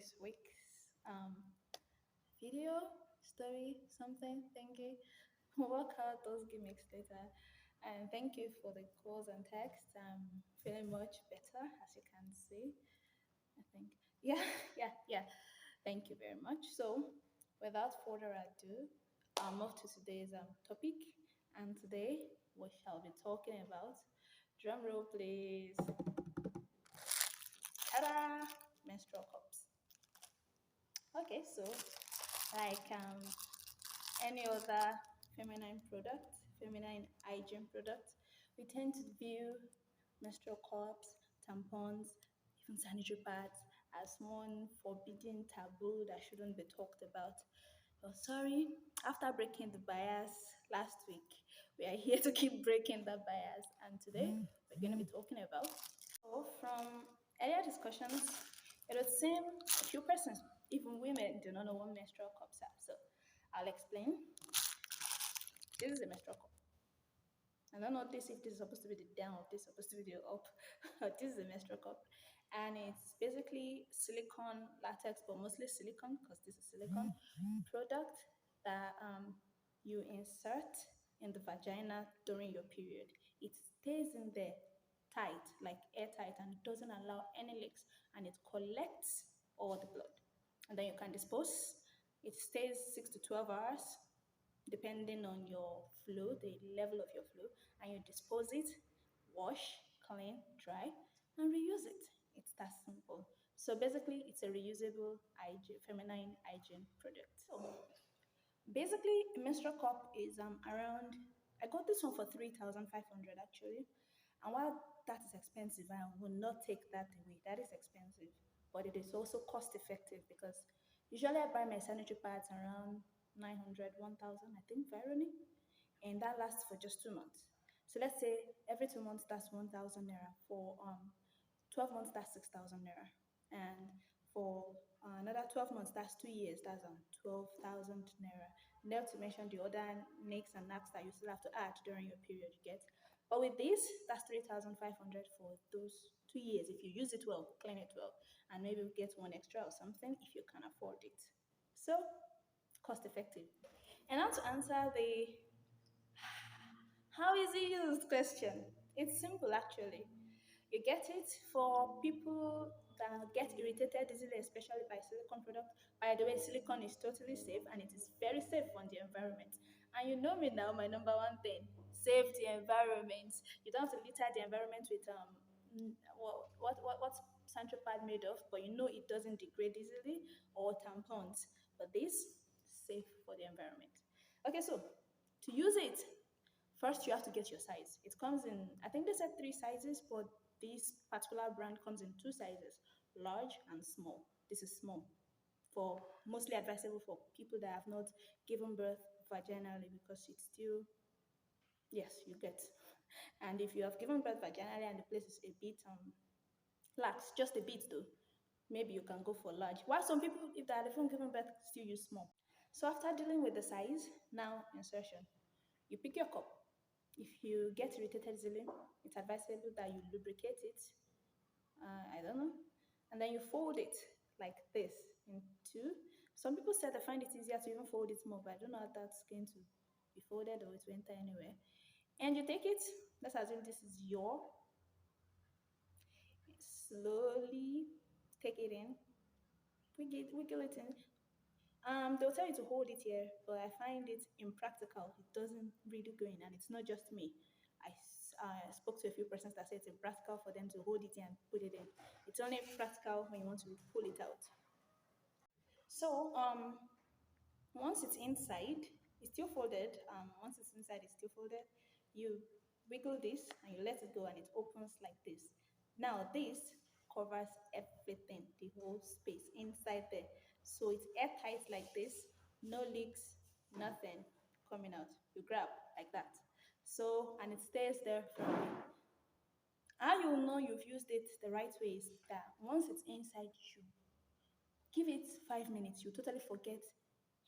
this week's video, story, something. Thank you. Work out those gimmicks later. And thank you for the calls and texts. I'm feeling much better, as you can see. I think. Yeah, yeah. Thank you very much. So, without further ado, I'll move to today's topic. And today, we shall be talking about, drum roll please, ta-da, menstrual cups. Okay, so like any other feminine product, feminine hygiene product, we tend to view menstrual cups, tampons, even sanitary pads as one forbidden taboo that shouldn't be talked about. Oh, sorry, after breaking the bias last week, we are here to keep breaking that bias, and today we're going to be talking about. So, from earlier discussions, it would seem a few persons, even women, do not know what menstrual cups are. So, I'll explain. This is a menstrual cup. I don't know this if this is supposed to be the down or this is supposed to be the up. This is a menstrual cup, and it's basically silicone latex, but mostly silicone because this is silicone product that you insert in the vagina during your period. It stays in there tight, like airtight, and it doesn't allow any leaks, and it collects all the blood, and then you can dispose. It stays 6 to 12 hours depending on your flow, the level of your flow, and you dispose it, wash, clean, dry, and reuse it. It's that simple. So basically, it's a reusable hygiene, feminine hygiene product. So basically, a menstrual cup is around. I got this one for 3,500 actually, and while that is expensive, I will not take that away. That is expensive, but it is also cost effective because usually I buy my sanitary pads around 900, 1,000, I think, Veroni, and that lasts for just 2 months. So let's say every 2 months that's 1,000 naira. For 12 months that's 6,000 naira, and for another 12 months that's 2 years, that's 12,000 naira. Not to mention the other nicks and knacks that you still have to add during your period. You get, but with this, that's 3,500 for those 2 years if you use it well, clean it well, and maybe get one extra or something if you can afford it. So cost effective. And now to answer the how is it used question. It's simple actually. You get it for people that get irritated easily, especially by silicone product. By the way, silicone is totally safe and it is very safe on the environment. And you know me now, my number one thing, save the environment. You don't have to litter the environment with what's sanitary pad made of, but you know it doesn't degrade easily, or tampons. But this safe for the environment. Okay, so to use it, first, you have to get your size. It comes in, I think they said 3 sizes, but this particular brand comes in 2 sizes, large and small. This is small, for mostly advisable for people that have not given birth vaginally because it's still, yes, you get. And if you have given birth vaginally and the place is a bit lax, just a bit though, maybe you can go for large. While some people, if they haven't given birth, still use small. So after dealing with the size, now insertion. You pick your cup. If you get irritated easily, it's advisable that you lubricate it. I don't know. And then you fold it like this in two. Some people said they find it easier to even fold it more, but I don't know how that's going to be folded or it will enter anywhere. And you take it, let's assume this is your, slowly take it in, wiggle it in. They'll tell you to hold it here, but I find it impractical. It doesn't really go in, and it's not just me. I spoke to a few persons that said it's impractical for them to hold it in and put it in. It's only practical when you want to pull it out. So once it's inside, it's still folded. Once it's inside, it's still folded. You wiggle this and you let it go, and it opens like this. Now this covers everything, the whole space inside there. So it's airtight like this, no leaks, nothing coming out. You grab like that. So, and it stays there for how you know you've used it the right way is that once it's inside you, give it 5 minutes. You totally forget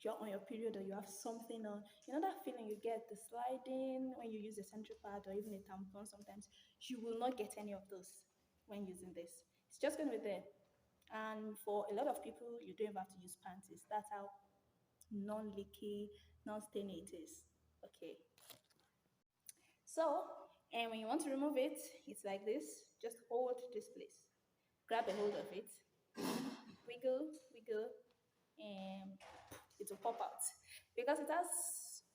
you're on your period or you have something on. You know that feeling you get the sliding when you use a central pad or even a tampon sometimes? You will not get any of those when using this. It's just going to be there. And for a lot of people, you don't even have to use panties. That's how non-leaky, non-stainy it is. Okay. So, and when you want to remove it, it's like this. Just hold this place. Grab a hold of it. Wiggle, wiggle, and it will pop out. Because it has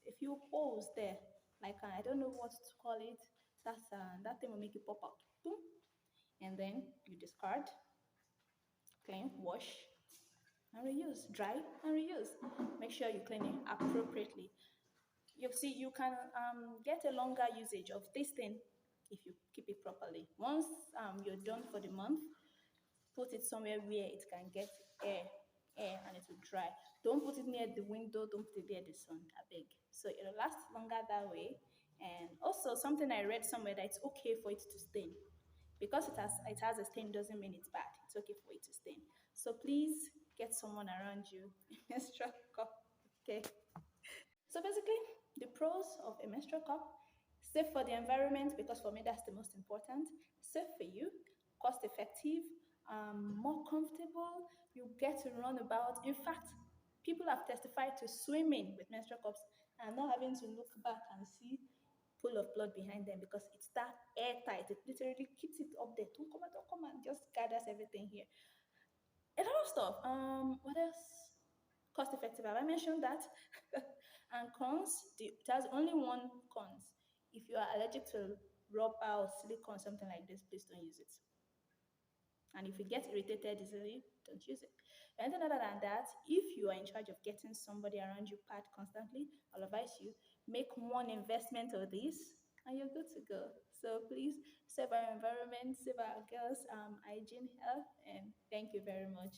a few holes there. Like, I don't know what to call it. That thing will make it pop out. Boom. And then you discard, clean, wash, and reuse. Dry and reuse. Make sure you clean it appropriately. You see, you can get a longer usage of this thing if you keep it properly. Once you're done for the month, put it somewhere where it can get air, and it will dry. Don't put it near the window, don't put it near the sun, I beg. So it'll last longer that way. And also, something I read somewhere that it's okay for it to stain. Because it has a stain doesn't mean it's bad. It's okay for it to stain. So please get someone around you. Menstrual cup. Okay. So basically, the pros of a menstrual cup: safe for the environment, because for me that's the most important. Safe for you, cost effective, more comfortable. You get to run about. In fact, people have testified to swimming with menstrual cups and not having to look back and see pool of blood behind them, because it's that airtight. It literally keeps it up there. Don't come and just gathers everything here. A lot of stuff. What else? Cost effective. Have I mentioned that? And cons, it has only one cons. If you are allergic to rubber or silicone, something like this, please don't use it. And if you get irritated easily, don't use it. Anything other than that, if you are in charge of getting somebody around you pad constantly, I'll advise you make one investment of this and you're good to go. So please save our environment, save our girls' hygiene, health, and thank you very much.